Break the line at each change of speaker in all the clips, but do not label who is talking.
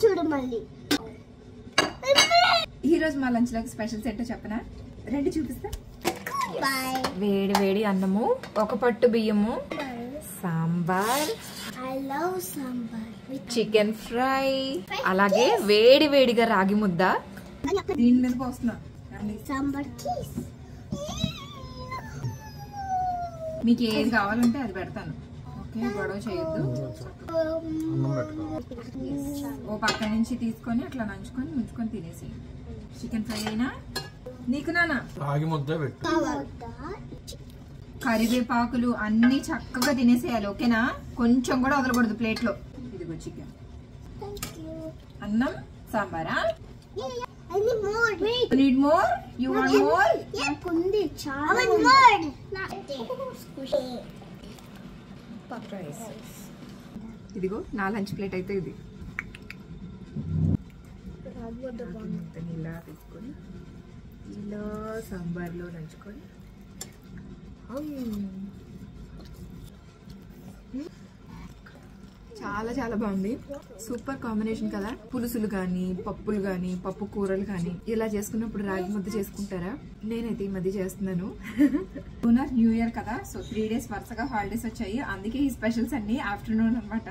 చూడు మళ్ళీ.
ఈ రోజు మా లంచ్ లోకి స్పెషల్స్ ఏంటో చెప్పనా? రెండు చూపిస్తా. వేడి వేడి అన్నము, ఒక పట్టు బియ్యము, సాంబార్, చికెన్ ఫ్రై, అలాగే వేడి వేడిగా రాగి ముద్ద. దీని మీద పోస్తున్నా. మీకు ఏది కావాలంటే అది పెడతాను. ఓకే, గొడవ చేయొద్దు. ఓ పక్క నుంచి తీసుకొని అట్లా నంచుకొని ముంచుకొని తినేసి. చికెన్ ఫ్రై అయినా నీకు నానా
రాగి ముద్ద పెట్టు.
కరివేపాకులు అన్ని చక్కగా తినేసేయాలి. ఓకేనా? కొంచెం కూడా వదలకూడదు ప్లేట్ లో. ఇదిగో చికెన్, అన్నం, సాంబారా. Need more? You want more? ఇదిగో నా లంచ్ ప్లేట్ అయితే ఇది. ఇలా తీసుకొని ఇలా సాంబార్లో నంచుకొని చాలా చాలా బాగుంది. సూపర్ కాంబినేషన్ కదా. పులుసులు గాని, పప్పులు గాని, పప్పు కూరలు గాని ఇలా చేసుకున్నప్పుడు రాగి ముద్ద చేసుకుంటారా? నేనైతే ఈ మధ్య చేస్తున్నాను. లూనర్ న్యూ ఇయర్ కదా, సో 3 days వరుసగా హాలిడేస్ వచ్చాయి. అందుకే ఈ స్పెషల్స్ అన్ని ఆఫ్టర్నూన్ అన్నమాట.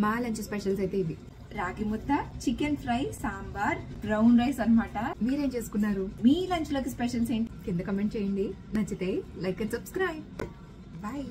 మా లంచ్ స్పెషల్స్ అయితే ఇవి: రాగి ముద్ద, chicken fry, sambar, brown rice అన్నమాట. మీరేం చేసుకున్నారు? మీ లంచ్ లోకి స్పెషల్స్ ఏంటి కింద కమెంట్ చేయండి. నచ్చితే లైక్ అండ్ సబ్స్క్రైబ్. బాయ్.